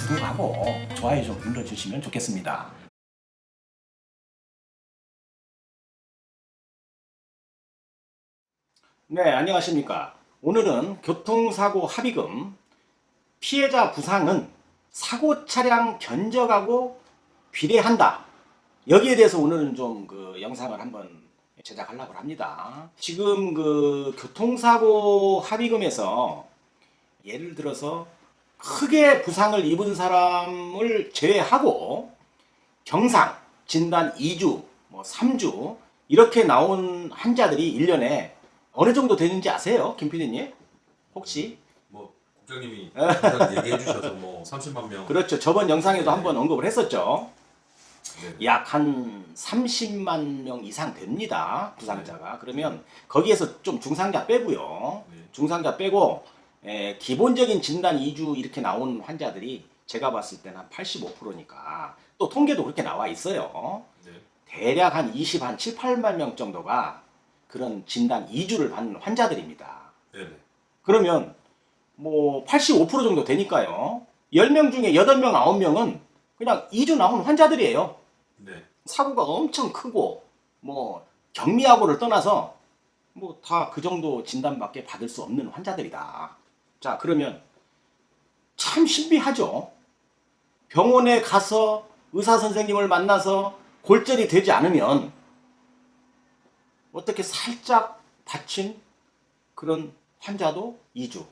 구독하고 좋아요 좀 눌러주시면 좋겠습니다. 네, 안녕하십니까. 오늘은 교통사고 합의금 피해자 부상은 사고 차량 견적하고 비례한다. 여기에 대해서 오늘은 좀 그 영상을 한번 제작하려고 합니다. 지금 그 교통사고 합의금에서 예를 들어서 크게 부상을 입은 사람을 제외하고 경상, 진단 2주, 뭐 3주 이렇게 나온 환자들이 1년에 어느 정도 되는지 아세요? 김 PD님? 혹시? 뭐 국장님이 일단 얘기해 주셔서 뭐 30만 명. 그렇죠. 저번 영상에도 한번 언급을 했었죠. 네. 약 한 30만 명 이상 됩니다. 부상자가. 그러면 거기에서 좀 중상자 빼고요. 네. 중상자 빼고 기본적인 진단 2주 이렇게 나온 환자들이 제가 봤을 때는 한 85%니까 또 통계도 그렇게 나와 있어요. 네. 대략 한 7, 8만 명 정도가 그런 진단 2주를 받는 환자들입니다. 네. 그러면 뭐 85% 정도 되니까요. 10명 중에 8명, 9명은 그냥 2주 나온 환자들이에요. 네. 사고가 엄청 크고 뭐 경미하고를 떠나서 뭐 다 그 정도 진단밖에 받을 수 없는 환자들이다. 자, 그러면 참 신비하죠. 병원에 가서 의사 선생님을 만나서 골절이 되지 않으면 어떻게 살짝 다친 그런 환자도 2주.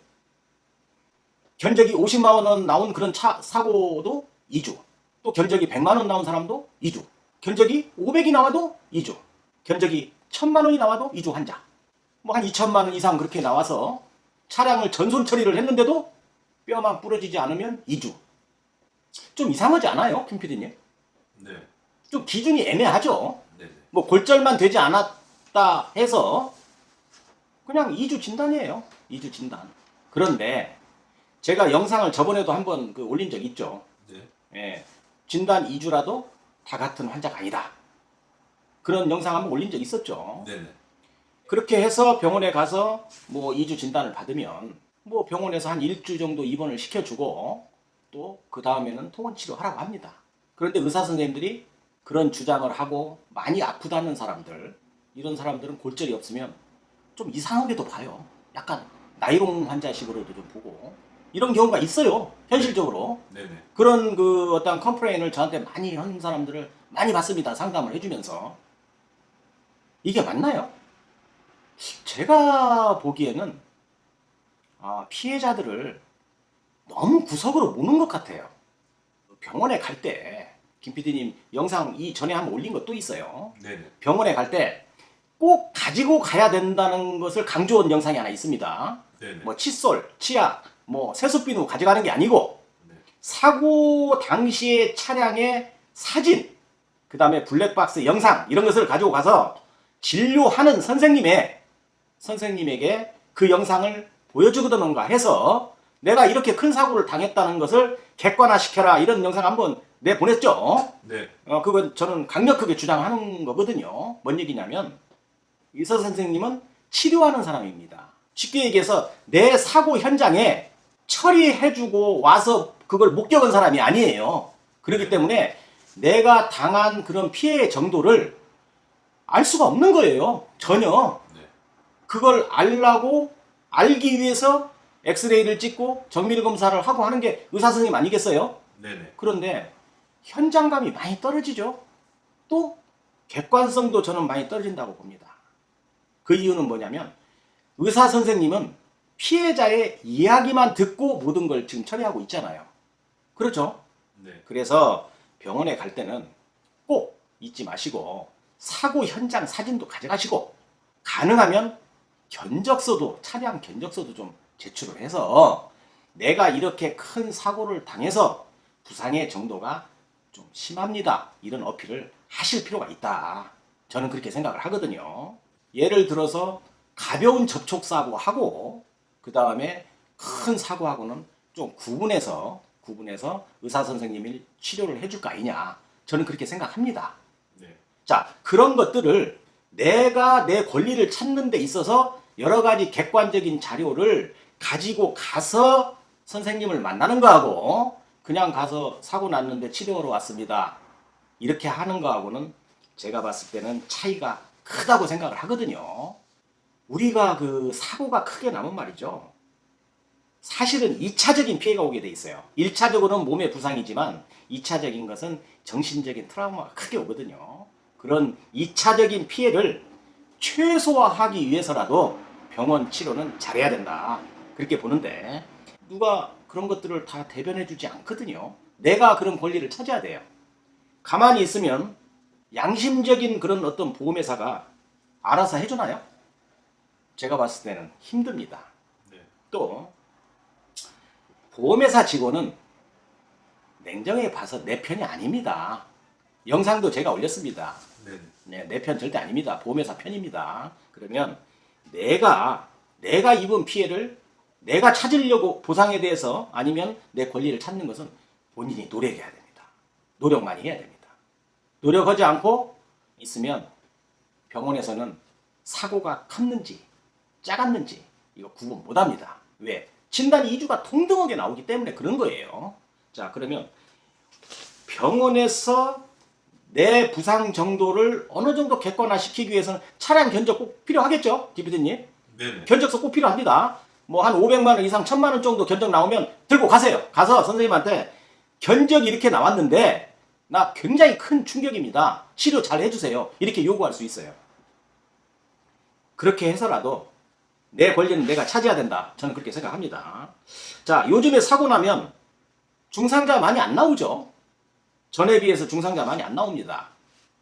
견적이 50만 원 나온 그런 사고도 2주. 또 견적이 100만 원 나온 사람도 2주. 견적이 500이 나와도 2주. 견적이 1000만 원이 나와도 2주 환자. 뭐 한 2천만 원 이상 그렇게 나와서 차량을 전손 처리를 했는데도 뼈만 부러지지 않으면 2주. 좀 이상하지 않아요, 김 PD님? 네. 좀 기준이 애매하죠. 네. 뭐 골절만 되지 않았다 해서 그냥 2주 진단이에요. 2주 진단. 그런데 제가 영상을 저번에도 한번 올린 적 있죠. 네. 예, 진단 2주라도 다 같은 환자가 아니다. 그런 영상 한번 올린 적 있었죠. 네. 그렇게 해서 병원에 가서 뭐 2주 진단을 받으면 뭐 병원에서 한 1주 정도 입원을 시켜주고 또 그 다음에는 통원치료하라고 합니다. 그런데 의사 선생님들이 그런 주장을 하고 많이 아프다는 사람들, 이런 사람들은 골절이 없으면 좀 이상하게도 봐요. 약간 나이롱 환자식으로도 좀 보고 이런 경우가 있어요. 현실적으로. 네. 그런 그 어떤 컴플레인을 저한테 많이 하는 사람들을 많이 봤습니다. 상담을 해주면서. 이게 맞나요? 제가 보기에는 피해자들을 너무 구석으로 모는 것 같아요. 병원에 갈 때, 김 PD님 영상 이전에 한번 올린 것도 있어요. 네. 병원에 갈 때 꼭 가지고 가야 된다는 것을 강조한 영상이 하나 있습니다. 네. 뭐 칫솔, 치약, 뭐 세숫비누 가져가는 게 아니고 네. 사고 당시의 차량의 사진, 그 다음에 블랙박스 영상 이런 것을 가지고 가서 진료하는 선생님에게 그 영상을 보여주거든가 해서 내가 이렇게 큰 사고를 당했다는 것을 객관화시켜라 이런 영상 한번 내보냈죠. 네. 그건 저는 강력하게 주장하는 거거든요. 뭔 얘기냐면 의사 선생님은 치료하는 사람입니다. 쉽게 얘기해서 내 사고 현장에 처리해주고 와서 그걸 목격한 사람이 아니에요. 그렇기 때문에 내가 당한 그런 피해의 정도를 알 수가 없는 거예요. 전혀. 네. 그걸 알기 위해서 엑스레이를 찍고 정밀 검사를 하고 하는 게 의사 선생님 아니겠어요? 네. 그런데 현장감이 많이 떨어지죠. 또 객관성도 저는 많이 떨어진다고 봅니다. 그 이유는 뭐냐면 의사 선생님은 피해자의 이야기만 듣고 모든 걸 지금 처리하고 있잖아요. 그렇죠? 네. 그래서 병원에 갈 때는 꼭 잊지 마시고 사고 현장 사진도 가져가시고 가능하면 차량 견적서도 좀 제출을 해서 내가 이렇게 큰 사고를 당해서 부상의 정도가 좀 심합니다. 이런 어필을 하실 필요가 있다. 저는 그렇게 생각을 하거든요. 예를 들어서 가벼운 접촉사고하고 그 다음에 큰 사고하고는 좀 구분해서 의사 선생님이 치료를 해줄 거 아니냐. 저는 그렇게 생각합니다. 네. 자, 그런 것들을 내가 내 권리를 찾는 데 있어서 여러 가지 객관적인 자료를 가지고 가서 선생님을 만나는 거하고 그냥 가서 사고 났는데 치료하러 왔습니다. 이렇게 하는 거하고는 제가 봤을 때는 차이가 크다고 생각을 하거든요. 우리가 그 사고가 크게 나면 말이죠. 사실은 2차적인 피해가 오게 돼 있어요. 1차적으로는 몸의 부상이지만 2차적인 것은 정신적인 트라우마가 크게 오거든요. 그런 2차적인 피해를 최소화하기 위해서라도 병원 치료는 잘해야 된다. 그렇게 보는데 누가 그런 것들을 다 대변해 주지 않거든요. 내가 그런 권리를 찾아야 돼요. 가만히 있으면 양심적인 그런 어떤 보험회사가 알아서 해주나요? 제가 봤을 때는 힘듭니다. 네. 또 보험회사 직원은 냉정하게 봐서 내 편이 아닙니다. 영상도 제가 올렸습니다. 네. 네, 내 편 절대 아닙니다. 보험회사 편입니다. 그러면 내가 입은 피해를 내가 찾으려고 보상에 대해서 아니면 내 권리를 찾는 것은 본인이 노력해야 됩니다. 노력 많이 해야 됩니다. 노력하지 않고 있으면 병원에서는 사고가 컸는지 작았는지 이거 구분 못합니다. 왜? 진단 2주가 동등하게 나오기 때문에 그런 거예요. 자, 그러면 병원에서 내 부상 정도를 어느 정도 객관화시키기 위해서는 차량 견적 꼭 필요하겠죠? 디피디님? 네. 견적서 꼭 필요합니다. 뭐 한 500만 원 이상 1000만 원 정도 견적 나오면 들고 가세요. 가서 선생님한테 견적이 이렇게 나왔는데 나 굉장히 큰 충격입니다. 치료 잘 해주세요. 이렇게 요구할 수 있어요. 그렇게 해서라도 내 권리는 내가 차지해야 된다. 저는 그렇게 생각합니다. 자, 요즘에 사고 나면 중상자 많이 안 나오죠. 전에 비해서 중상자 많이 안 나옵니다.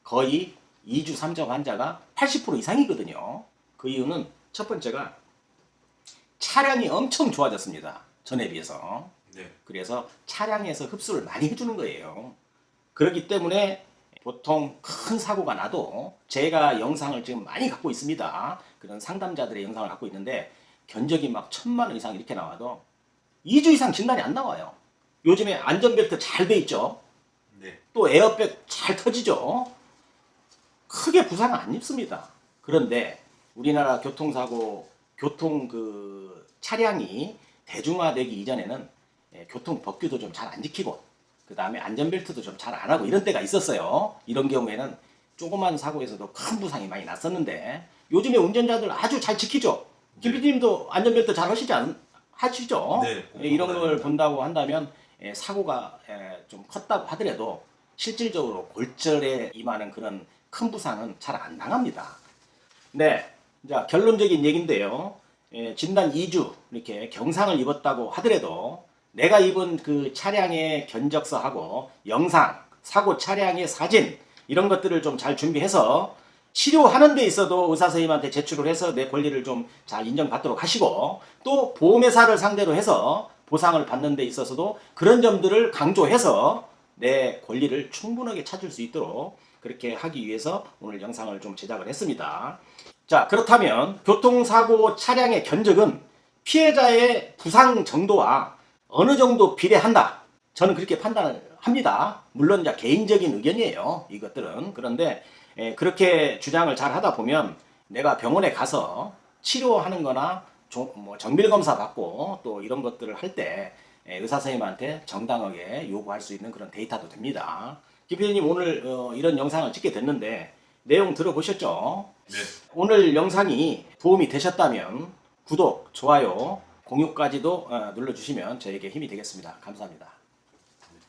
거의 2주 3정 환자가 80% 이상이거든요. 그 이유는 첫 번째가 차량이 엄청 좋아졌습니다. 전에 비해서. 네. 그래서 차량에서 흡수를 많이 해주는 거예요. 그렇기 때문에 보통 큰 사고가 나도 제가 영상을 지금 많이 갖고 있습니다. 그런 상담자들의 영상을 갖고 있는데 견적이 막 1000만 원 이상 이렇게 나와도 2주 이상 진단이 안 나와요. 요즘에 안전벨트 잘 돼 있죠. 네. 또 에어백 잘 터지죠. 크게 부상 안 입습니다. 그런데 우리나라 교통사고 교통 그 차량이 대중화되기 이전에는 교통 법규도 좀 잘 안 지키고 그 다음에 안전벨트도 좀 잘 안 하고 이런 때가 있었어요. 이런 경우에는 조그만 사고에서도 큰 부상이 많이 났었는데 요즘에 운전자들 아주 잘 지키죠. 김PD님도 안전벨트 잘 하시죠? 네. 이런 걸 본다고 한다면 사고가 좀 컸다고 하더라도 실질적으로 골절에 임하는 그런 큰 부상은 잘 안 당합니다. 네, 자 결론적인 얘기인데요. 진단 2주 이렇게 경상을 입었다고 하더라도 내가 입은 그 차량의 견적서하고 영상, 사고 차량의 사진 이런 것들을 좀 잘 준비해서 치료하는 데 있어도 의사 선생님한테 제출을 해서 내 권리를 좀 잘 인정받도록 하시고 또 보험회사를 상대로 해서 보상을 받는 데 있어서도 그런 점들을 강조해서 내 권리를 충분하게 찾을 수 있도록 그렇게 하기 위해서 오늘 영상을 좀 제작을 했습니다. 자, 그렇다면 교통사고 차량의 견적은 피해자의 부상 정도와 어느 정도 비례한다. 저는 그렇게 판단을 합니다. 물론 이제 개인적인 의견이에요. 이것들은. 그런데 그렇게 주장을 잘 하다 보면 내가 병원에 가서 치료하는 거나 뭐 정밀검사 받고 또 이런 것들을 할 때 의사 선생님한테 정당하게 요구할 수 있는 그런 데이터도 됩니다. 김PD님 오늘 이런 영상을 찍게 됐는데 내용 들어보셨죠? 네. 오늘 영상이 도움이 되셨다면 구독, 좋아요, 공유까지도 눌러주시면 저에게 힘이 되겠습니다. 감사합니다.